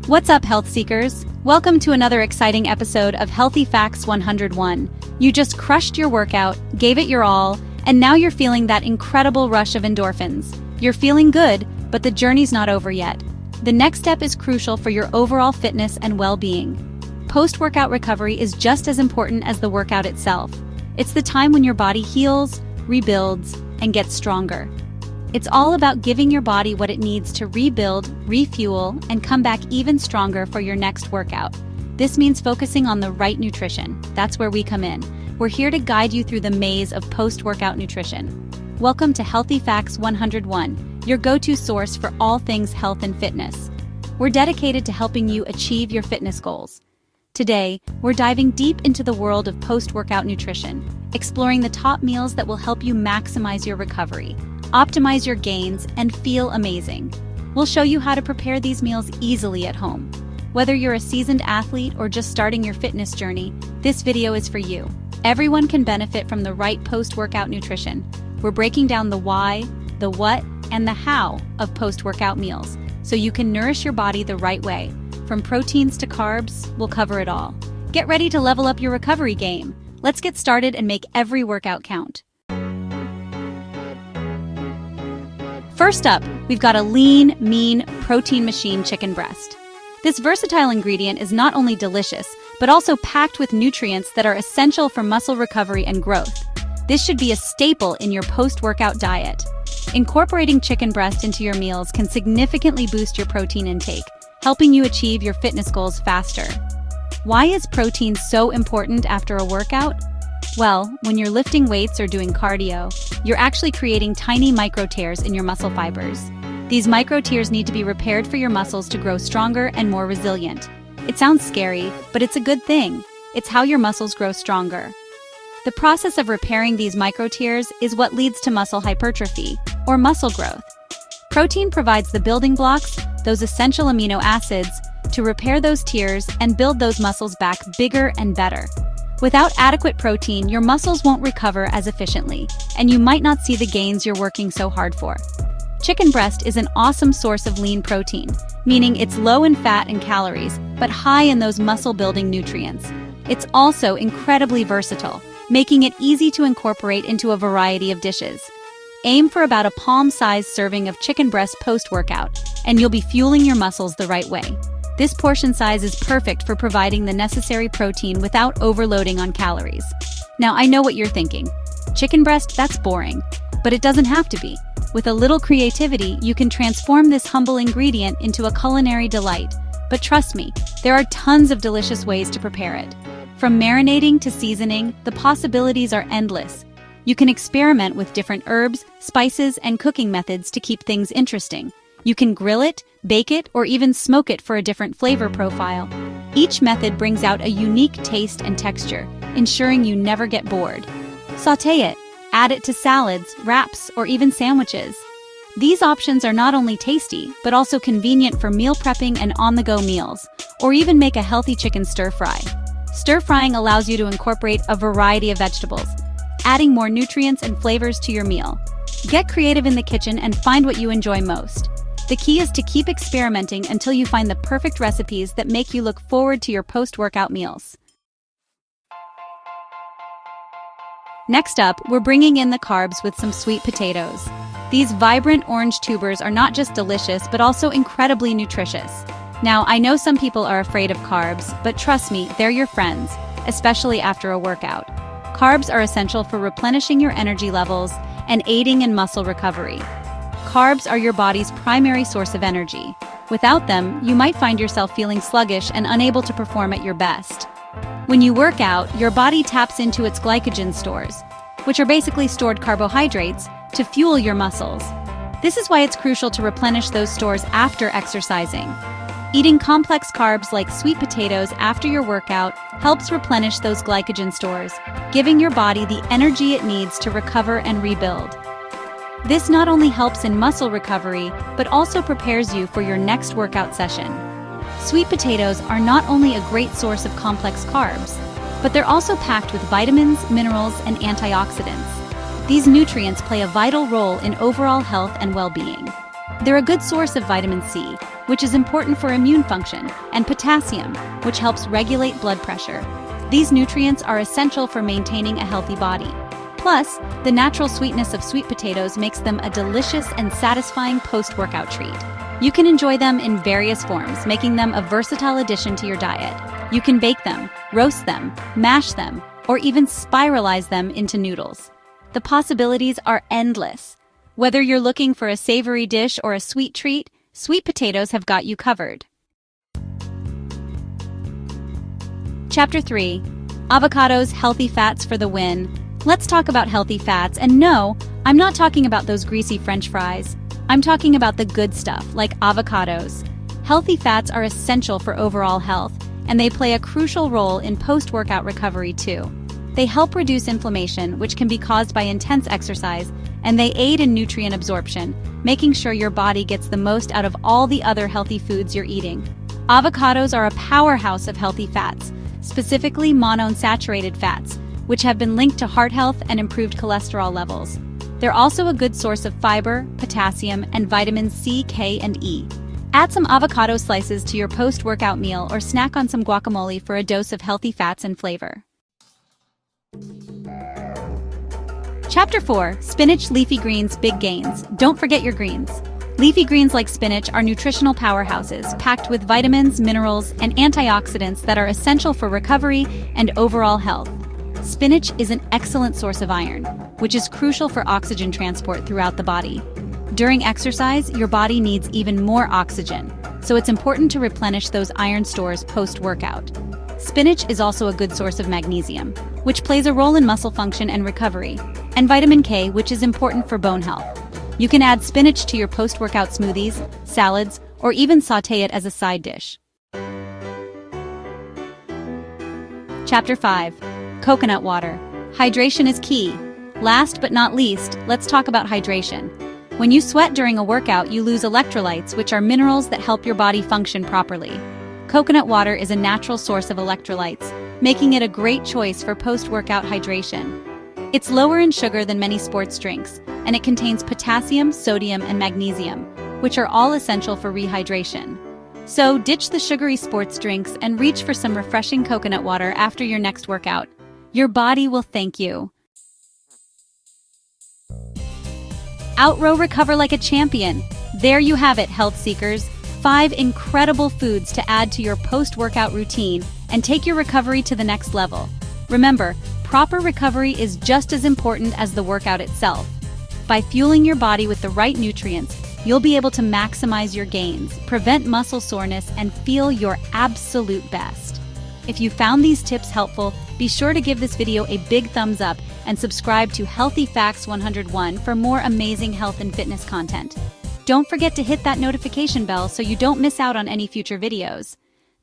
What's up, health seekers? Welcome to another exciting episode of Healthy Facts 101. You just crushed your workout, gave it your all, and now you're feeling that incredible rush of endorphins. You're feeling good, but the journey's not over yet. The next step is crucial for your overall fitness and well-being. Post-workout recovery is just as important as the workout itself. It's the time when your body heals, rebuilds, and gets stronger. It's all about giving your body what it needs to rebuild, refuel, and come back even stronger for your next workout. This means focusing on the right nutrition. That's where we come in. We're here to guide you through the maze of post-workout nutrition. Welcome to Healthy Facts 101, your go-to source for all things health and fitness. We're dedicated to helping you achieve your fitness goals. Today, we're diving deep into the world of post-workout nutrition, exploring the top meals that will help you maximize your recovery, optimize your gains, and feel amazing. We'll show you how to prepare these meals easily at home. Whether you're a seasoned athlete or just starting your fitness journey, this video is for you. Everyone can benefit from the right post-workout nutrition. We're breaking down the why, the what, and the how of post-workout meals, so you can nourish your body the right way. From proteins to carbs, we'll cover it all. Get ready to level up your recovery game. Let's get started and make every workout count. First up, we've got a lean, mean, protein machine chicken breast. This versatile ingredient is not only delicious, but also packed with nutrients that are essential for muscle recovery and growth. This should be a staple in your post-workout diet. Incorporating chicken breast into your meals can significantly boost your protein intake, helping you achieve your fitness goals faster. Why is protein so important after a workout? Well, when you're lifting weights or doing cardio, you're actually creating tiny micro tears in your muscle fibers. These micro tears need to be repaired for your muscles to grow stronger and more resilient. It sounds scary, but it's a good thing. It's how your muscles grow stronger. The process of repairing these micro tears is what leads to muscle hypertrophy, or muscle growth. Protein provides the building blocks, those essential amino acids, to repair those tears and build those muscles back bigger and better. Without adequate protein, your muscles won't recover as efficiently, and you might not see the gains you're working so hard for. Chicken breast is an awesome source of lean protein, meaning it's low in fat and calories, but high in those muscle-building nutrients. It's also incredibly versatile, making it easy to incorporate into a variety of dishes. Aim for about a palm-sized serving of chicken breast post-workout, and you'll be fueling your muscles the right way. This portion size is perfect for providing the necessary protein without overloading on calories. Now, I know what you're thinking. Chicken breast, that's boring. But it doesn't have to be. With a little creativity, you can transform this humble ingredient into a culinary delight. But trust me, there are tons of delicious ways to prepare it. From marinating to seasoning, the possibilities are endless. You can experiment with different herbs, spices, and cooking methods to keep things interesting. You can grill it, bake it, or even smoke it for a different flavor profile. Each method brings out a unique taste and texture, ensuring you never get bored. Sauté it, add it to salads, wraps, or even sandwiches. These options are not only tasty, but also convenient for meal prepping and on-the-go meals, or even make a healthy chicken stir-fry. Stir-frying allows you to incorporate a variety of vegetables, adding more nutrients and flavors to your meal. Get creative in the kitchen and find what you enjoy most. The key is to keep experimenting until you find the perfect recipes that make you look forward to your post-workout meals. Next up, we're bringing in the carbs with some sweet potatoes. These vibrant orange tubers are not just delicious, but also incredibly nutritious. Now, I know some people are afraid of carbs, but trust me, they're your friends, especially after a workout. Carbs are essential for replenishing your energy levels and aiding in muscle recovery. Carbs are your body's primary source of energy. Without them, you might find yourself feeling sluggish and unable to perform at your best. When you work out, your body taps into its glycogen stores, which are basically stored carbohydrates, to fuel your muscles. This is why it's crucial to replenish those stores after exercising. Eating complex carbs like sweet potatoes after your workout helps replenish those glycogen stores, giving your body the energy it needs to recover and rebuild. This not only helps in muscle recovery, but also prepares you for your next workout session. Sweet potatoes are not only a great source of complex carbs, but they're also packed with vitamins, minerals, and antioxidants. These nutrients play a vital role in overall health and well-being. They're a good source of vitamin C, which is important for immune function, and potassium, which helps regulate blood pressure. These nutrients are essential for maintaining a healthy body. Plus, the natural sweetness of sweet potatoes makes them a delicious and satisfying post-workout treat. You can enjoy them in various forms, making them a versatile addition to your diet. You can bake them, roast them, mash them, or even spiralize them into noodles. The possibilities are endless. Whether you're looking for a savory dish or a sweet treat, sweet potatoes have got you covered. Chapter 3. Avocados, healthy fats for the win. Let's talk about healthy fats, and no, I'm not talking about those greasy French fries. I'm talking about the good stuff, like avocados. Healthy fats are essential for overall health, and they play a crucial role in post-workout recovery too. They help reduce inflammation, which can be caused by intense exercise, and they aid in nutrient absorption, making sure your body gets the most out of all the other healthy foods you're eating. Avocados are a powerhouse of healthy fats, specifically monounsaturated fats, which have been linked to heart health and improved cholesterol levels. They're also a good source of fiber, potassium, and vitamins C, K, and E. Add some avocado slices to your post-workout meal or snack on some guacamole for a dose of healthy fats and flavor. Chapter 4. Spinach, leafy greens, big gains. Don't forget your greens. Leafy greens like spinach are nutritional powerhouses, packed with vitamins, minerals, and antioxidants that are essential for recovery and overall health. Spinach is an excellent source of iron, which is crucial for oxygen transport throughout the body. During exercise, your body needs even more oxygen, so it's important to replenish those iron stores post-workout. Spinach is also a good source of magnesium, which plays a role in muscle function and recovery, and vitamin K, which is important for bone health. You can add spinach to your post-workout smoothies, salads, or even sauté it as a side dish. Chapter 5. Coconut water. Hydration is key. Last but not least, let's talk about hydration. When you sweat during a workout, you lose electrolytes, which are minerals that help your body function properly. Coconut water is a natural source of electrolytes, making it a great choice for post-workout hydration. It's lower in sugar than many sports drinks, and it contains potassium, sodium, and magnesium, which are all essential for rehydration. So ditch the sugary sports drinks and reach for some refreshing coconut water after your next workout. Your body will thank you. Outrow recover like a champion. There you have it, health seekers. 5 incredible foods to add to your post-workout routine and take your recovery to the next level. Remember, proper recovery is just as important as the workout itself. By fueling your body with the right nutrients, you'll be able to maximize your gains, prevent muscle soreness, and feel your absolute best. If you found these tips helpful, be sure to give this video a big thumbs up and subscribe to Healthy Facts 101 for more amazing health and fitness content. Don't forget to hit that notification bell so you don't miss out on any future videos.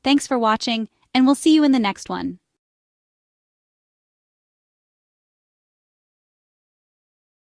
Thanks for watching, and we'll see you in the next one.